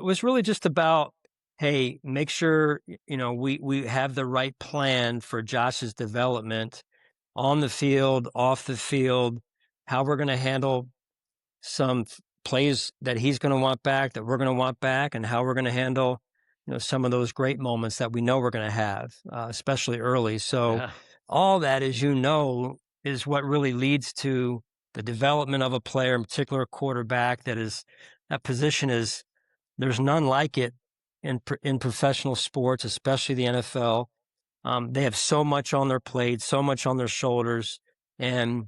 was really just about, hey, make sure, we have the right plan for Josh's development on the field, off the field, how we're going to handle some plays that he's going to want back, that we're going to want back, and how we're going to handle, some of those great moments that we know we're going to have, especially early. So Yeah. all that, as you know, is what really leads to the development of a player, in particular a quarterback. That position is, there's none like it in professional sports, especially the NFL. They have so much on their plate, so much on their shoulders, and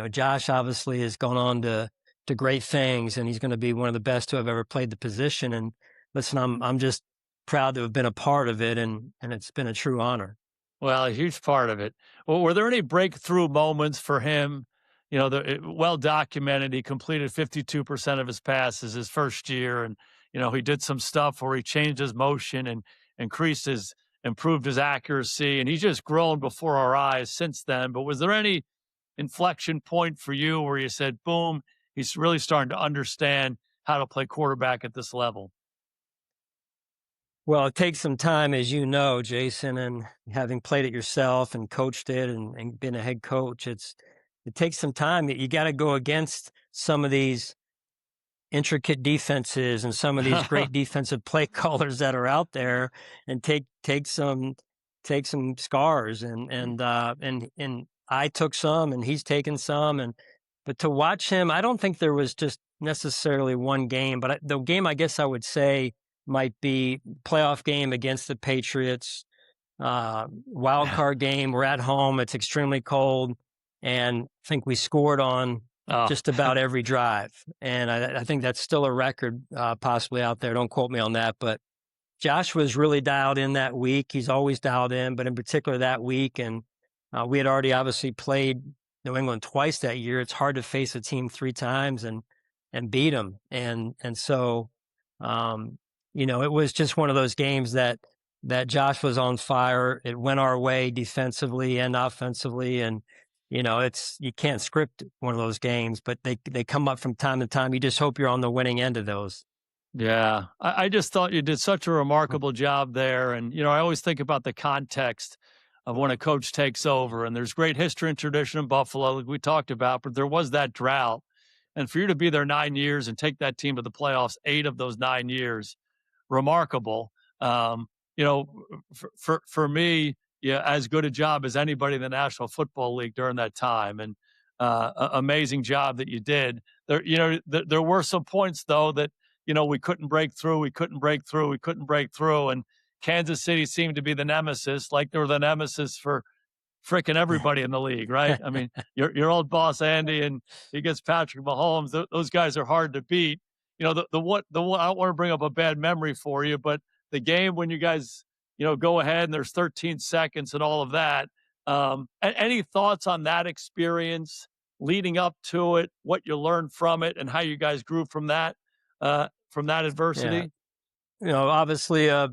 Josh obviously has gone on to great things, and he's going to be one of the best to have ever played the position. And listen, I'm just proud to have been a part of it, and it's been a true honor. Well, a huge part of it. Well, were there any breakthrough moments for him? Well documented. He completed 52% of his passes his first year, and he did some stuff where he changed his motion and improved his accuracy, and he's just grown before our eyes since then. But was there any inflection point for you where you said, "Boom, he's really starting to understand how to play quarterback at this level"? Well, it takes some time, as you know, Jason, and having played it yourself and coached it and been a head coach, it takes some time. You got to go against some of these intricate defenses and some of these great defensive play callers that are out there, and take some scars, and I took some, and he's taken some, but to watch him, I don't think there was just necessarily one game, but the game I guess I would say might be playoff game against the Patriots, wild card game. We're at home. It's extremely cold, and I think we scored on just about every drive. And I think that's still a record possibly out there. Don't quote me on that. But Josh was really dialed in that week. He's always dialed in, but in particular that week. And we had already obviously played New England twice that year. It's hard to face a team 3 times and beat them. And so, it was just one of those games that Josh was on fire. It went our way defensively and offensively. And, you can't script one of those games, but they come up from time to time. You just hope you're on the winning end of those. Yeah, I just thought you did such a remarkable job there. And, I always think about the context of when a coach takes over, and there's great history and tradition in Buffalo, like we talked about, but there was that drought. And for you to be there 9 years and take that team to the playoffs 8 of those 9 years, remarkable. For me, yeah, as good a job as anybody in the National Football League during that time, and amazing job that you did. There were some points though that we couldn't break through, and Kansas City seemed to be the nemesis, like they were the nemesis for frickin' everybody in the league, right? I mean, your old boss Andy, and he gets Patrick Mahomes. Those guys are hard to beat. The one, I don't want to bring up a bad memory for you, but the game when you guys go ahead and there's 13 seconds and all of that. Any thoughts on that experience leading up to it, what you learned from it, and how you guys grew from that adversity? Yeah. Obviously a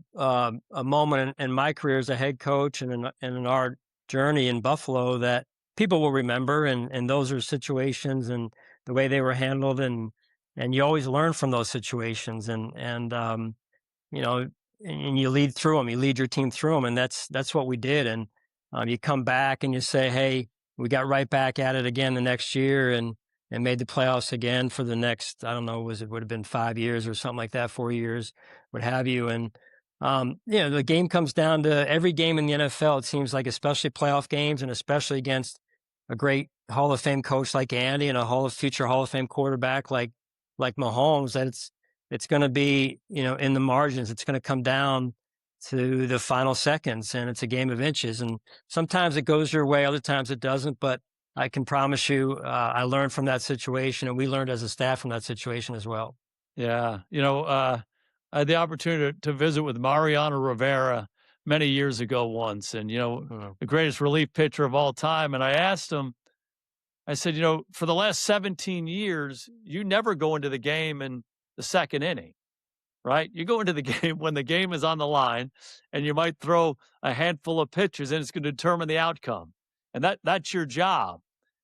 moment in my career as a head coach and in our journey in Buffalo that people will remember, and those are situations and the way they were handled, and you always learn from those situations, and you lead through them, you lead your team through them, and that's what we did. And you come back and you say, hey, we got right back at it again the next year, and made the playoffs again for the next, I don't know, would have been 5 years or something like that, 4 years, what have you. And, the game comes down to every game in the NFL, it seems like, especially playoff games, and especially against a great Hall of Fame coach like Andy and a future Hall of Fame quarterback like Mahomes, that it's going to be, in the margins. It's going to come down to the final seconds, and it's a game of inches. And sometimes it goes your way, other times it doesn't. But I can promise you, I learned from that situation, and we learned as a staff from that situation as well. Yeah. I had the opportunity to visit with Mariano Rivera many years ago once, and, the greatest relief pitcher of all time. And I asked him, I said, for the last 17 years, you never go into the game in the second inning, right? You go into the game when the game is on the line, and you might throw a handful of pitches, and it's going to determine the outcome. And that's your job.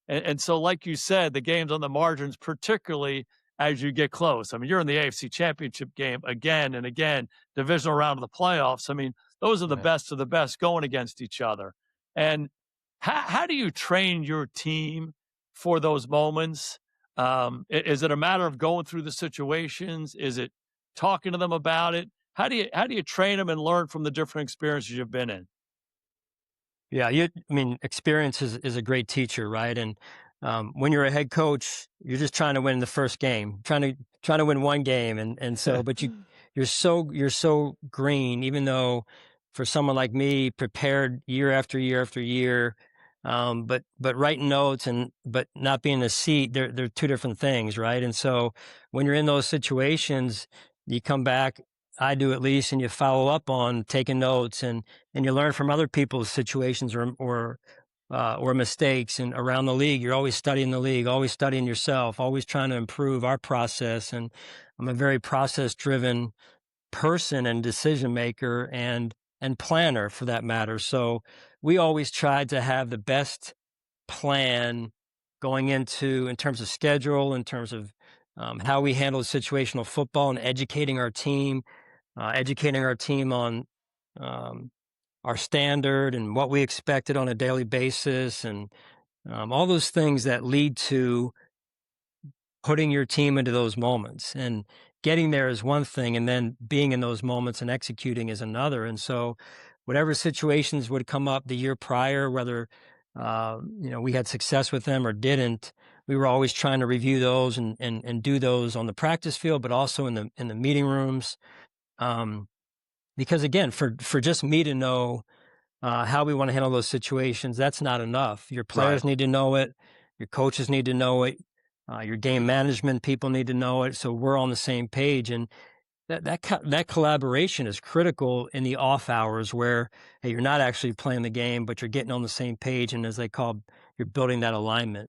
And so, like you said, the game's on the margins, particularly as you get close. I mean, you're in the AFC Championship game again and again, divisional round of the playoffs. I mean, those are the Right. best of the best going against each other. And how do you train your team for those moments? Is it a matter of going through the situations? Is it talking to them about it? How do you train them and learn from the different experiences you've been in? Yeah, I mean, experience is a great teacher, right? And when you're a head coach, you're just trying to win the first game, trying to win one game, and so, but you're so green, even though for someone like me, prepared year after year after year, but writing notes and but not being in the seat, they're two different things, right? And so when you're in those situations, you come back. I do at least, and you follow up on taking notes and you learn from other people's situations or mistakes. And around the league, you're always studying the league, always studying yourself, always trying to improve our process. And I'm a very process driven person and decision maker and planner for that matter. So we always try to have the best plan going into in terms of schedule, in terms of how we handle situational football and educating our team on um, our standard and what we expected on a daily basis, and all those things that lead to putting your team into those moments. And getting there is one thing, and then being in those moments and executing is another. And so, whatever situations would come up the year prior, whether we had success with them or didn't, we were always trying to review those and do those on the practice field, but also in the meeting rooms. Um, because again, for just me to know how we want to handle those situations, that's not enough. Your Right. players need to know it. Your coaches need to know it. Your game management people need to know it. So we're on the same page. And that collaboration is critical in the off hours where, hey, you're not actually playing the game, but you're getting on the same page. And as they call, you're building that alignment.